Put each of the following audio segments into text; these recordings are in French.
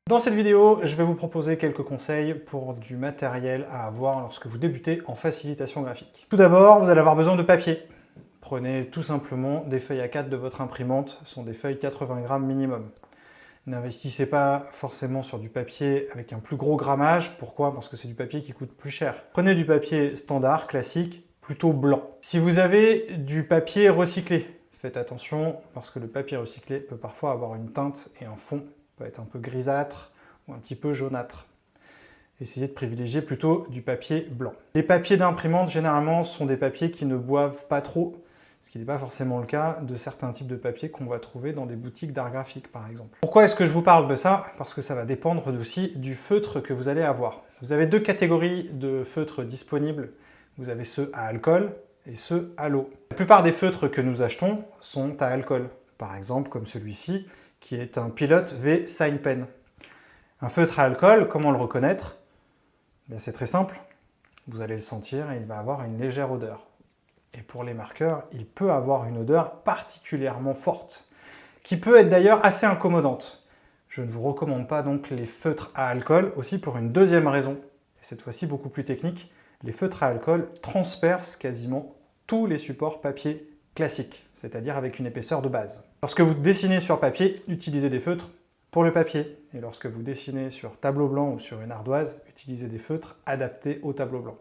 Dans cette vidéo, je vais vous proposer quelques conseils pour du matériel à avoir lorsque vous débutez en facilitation graphique. Tout d'abord, vous allez avoir besoin de papier. Prenez tout simplement des feuilles A4 de votre imprimante, ce sont des feuilles 80 grammes minimum. N'investissez pas forcément sur du papier avec un plus gros grammage. Pourquoi? Parce que c'est du papier qui coûte plus cher. Prenez du papier standard, classique, plutôt blanc. Si vous avez du papier recyclé, faites attention parce que le papier recyclé peut parfois avoir une teinte et un fond peut être un peu grisâtre ou un petit peu jaunâtre. Essayez de privilégier plutôt du papier blanc. Les papiers d'imprimante, généralement, sont des papiers qui ne boivent pas trop, ce qui n'est pas forcément le cas de certains types de papiers qu'on va trouver dans des boutiques d'art graphique, par exemple. Pourquoi est-ce que je vous parle de ça? Parce que ça va dépendre aussi du feutre que vous allez avoir. Vous avez deux catégories de feutres disponibles. Vous avez ceux à alcool et ceux à l'eau. La plupart des feutres que nous achetons sont à alcool. Par exemple, comme celui-ci, qui est un Pilot V Sign Pen. Un feutre à alcool, comment le reconnaître? C'est très simple. Vous allez le sentir et il va avoir une légère odeur. Et pour les marqueurs, il peut avoir une odeur particulièrement forte, qui peut être d'ailleurs assez incommodante. Je ne vous recommande pas donc les feutres à alcool, aussi pour une deuxième raison, et cette fois-ci beaucoup plus technique. Les feutres à alcool transpercent quasiment tous les supports papier classiques, c'est-à-dire avec une épaisseur de base. Lorsque vous dessinez sur papier, utilisez des feutres pour le papier. Et lorsque vous dessinez sur tableau blanc ou sur une ardoise, utilisez des feutres adaptés au tableau blanc.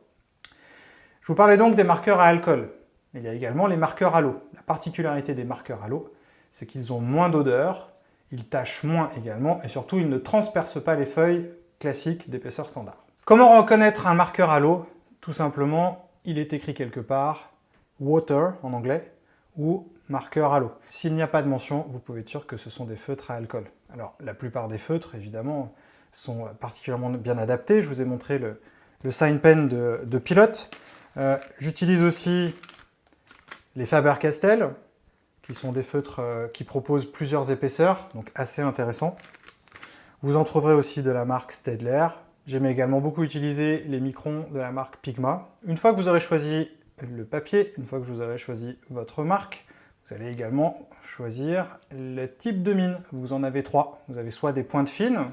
Je vous parlais donc des marqueurs à alcool. Il y a également les marqueurs à l'eau. La particularité des marqueurs à l'eau, c'est qu'ils ont moins d'odeur, ils tachent moins également, et surtout, ils ne transpercent pas les feuilles classiques d'épaisseur standard. Comment reconnaître un marqueur à l'eau? Tout simplement, il est écrit quelque part « water » en anglais, ou marqueur à l'eau. S'il n'y a pas de mention, vous pouvez être sûr que ce sont des feutres à alcool. Alors, la plupart des feutres, évidemment, sont particulièrement bien adaptés. Je vous ai montré le Sign Pen de Pilot. J'utilise aussi les Faber-Castell, qui sont des feutres qui proposent plusieurs épaisseurs, donc assez intéressants. Vous en trouverez aussi de la marque Staedtler. J'aime également beaucoup utiliser les microns de la marque Pigma. Une fois que vous aurez choisi le papier, une fois que vous aurez choisi votre marque, vous allez également choisir le type de mine. Vous en avez trois. Vous avez soit des pointes fines,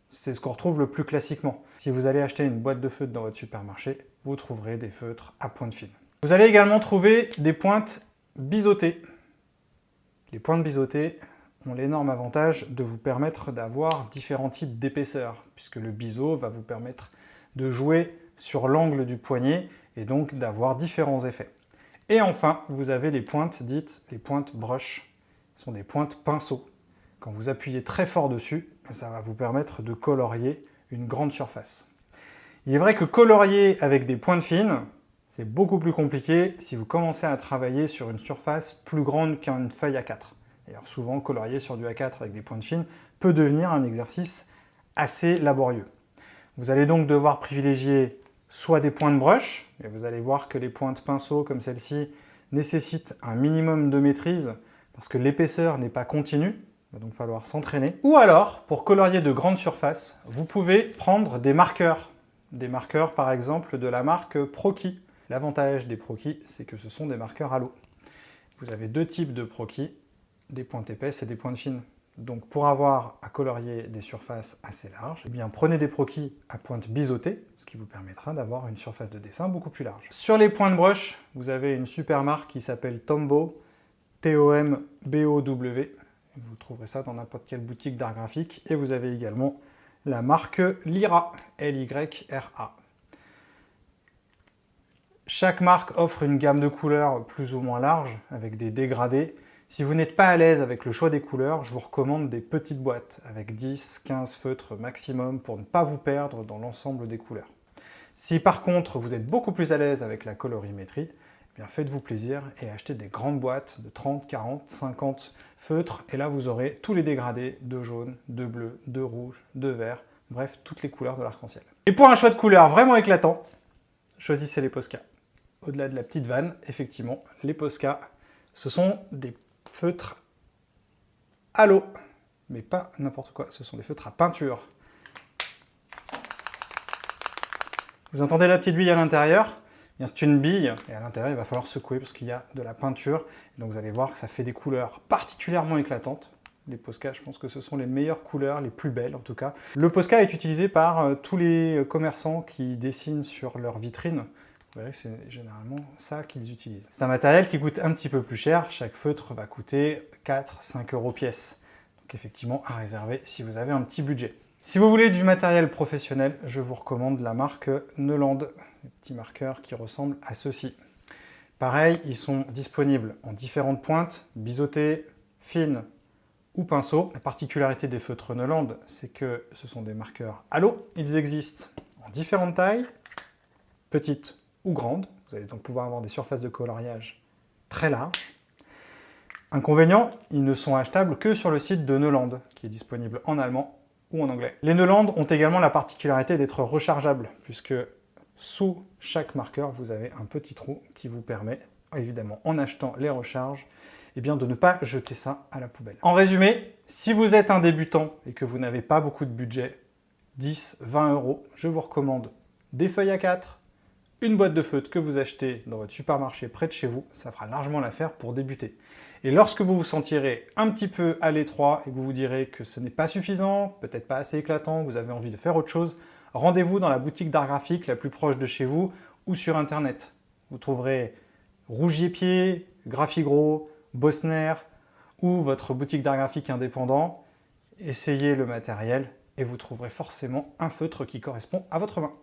c'est ce qu'on retrouve le plus classiquement. Si vous allez acheter une boîte de feutres dans votre supermarché, vous trouverez des feutres à pointe fine. Vous allez également trouver des pointes biseautées. Les pointes biseautées ont l'énorme avantage de vous permettre d'avoir différents types d'épaisseurs, puisque le biseau va vous permettre de jouer sur l'angle du poignet et donc d'avoir différents effets. Et enfin, vous avez les pointes dites les pointes brush. Ce sont des pointes pinceau. Quand vous appuyez très fort dessus, ça va vous permettre de colorier une grande surface. Il est vrai que colorier avec des pointes fines, c'est beaucoup plus compliqué si vous commencez à travailler sur une surface plus grande qu'une feuille A4. D'ailleurs, souvent, colorier sur du A4 avec des pointes fines peut devenir un exercice assez laborieux. Vous allez donc devoir privilégier soit des pointes brush, et vous allez voir que les pointes pinceau comme celle-ci nécessitent un minimum de maîtrise parce que l'épaisseur n'est pas continue, il va donc falloir s'entraîner. Ou alors, pour colorier de grandes surfaces, vous pouvez prendre des marqueurs par exemple de la marque Proki. L'avantage des Proki, c'est que ce sont des marqueurs à l'eau. Vous avez deux types de Proki, des pointes épaisses et des pointes fines. Donc pour avoir à colorier des surfaces assez larges, eh bien prenez des Proki à pointe biseautée, ce qui vous permettra d'avoir une surface de dessin beaucoup plus large. Sur les pointes brush, vous avez une super marque qui s'appelle Tombow, T-O-M-B-O-W. Vous trouverez ça dans n'importe quelle boutique d'art graphique. Et vous avez également la marque Lyra, L-Y-R-A. Chaque marque offre une gamme de couleurs plus ou moins large, avec des dégradés. Si vous n'êtes pas à l'aise avec le choix des couleurs, je vous recommande des petites boîtes avec 10-15 feutres maximum pour ne pas vous perdre dans l'ensemble des couleurs. Si par contre vous êtes beaucoup plus à l'aise avec la colorimétrie, eh bien faites-vous plaisir et achetez des grandes boîtes de 30, 40, 50 feutres et là vous aurez tous les dégradés de jaune, de bleu, de rouge, de vert, bref toutes les couleurs de l'arc-en-ciel. Et pour un choix de couleurs vraiment éclatant, choisissez les Posca. Au-delà de la petite vanne, effectivement, les Posca, ce sont des feutres à l'eau, mais pas n'importe quoi, ce sont des feutres à peinture. Vous entendez la petite bille à l'intérieur? C'est une bille, et à l'intérieur il va falloir secouer parce qu'il y a de la peinture. Donc vous allez voir que ça fait des couleurs particulièrement éclatantes. Les Posca, je pense que ce sont les meilleures couleurs, les plus belles en tout cas. Le Posca est utilisé par tous les commerçants qui dessinent sur leur vitrine. Vous verrez que c'est généralement ça qu'ils utilisent. C'est un matériel qui coûte un petit peu plus cher. Chaque feutre va coûter 4-5 € pièce. Donc effectivement, à réserver si vous avez un petit budget. Si vous voulez du matériel professionnel, je vous recommande la marque Neuland. Des petits marqueurs qui ressemblent à ceux-ci. Pareil, ils sont disponibles en différentes pointes, biseautées, fines ou pinceaux. La particularité des feutres Neuland, c'est que ce sont des marqueurs à l'eau. Ils existent en différentes tailles, petites ou grandes. Vous allez donc pouvoir avoir des surfaces de coloriage très larges. Inconvénient, ils ne sont achetables que sur le site de Neuland, qui est disponible en allemand ou en anglais. Les Neuland ont également la particularité d'être rechargeables, puisque sous chaque marqueur, vous avez un petit trou qui vous permet, évidemment, en achetant les recharges, eh bien, de ne pas jeter ça à la poubelle. En résumé, si vous êtes un débutant et que vous n'avez pas beaucoup de budget, 10-20 €, je vous recommande des feuilles A4, une boîte de feutre que vous achetez dans votre supermarché près de chez vous, ça fera largement l'affaire pour débuter. Et lorsque vous vous sentirez un petit peu à l'étroit et que vous vous direz que ce n'est pas suffisant, peut-être pas assez éclatant, que vous avez envie de faire autre chose, rendez-vous dans la boutique d'art graphique la plus proche de chez vous ou sur internet. Vous trouverez Rougier-Pied, Graphigro, Bosner ou votre boutique d'art graphique indépendant. Essayez le matériel et vous trouverez forcément un feutre qui correspond à votre main.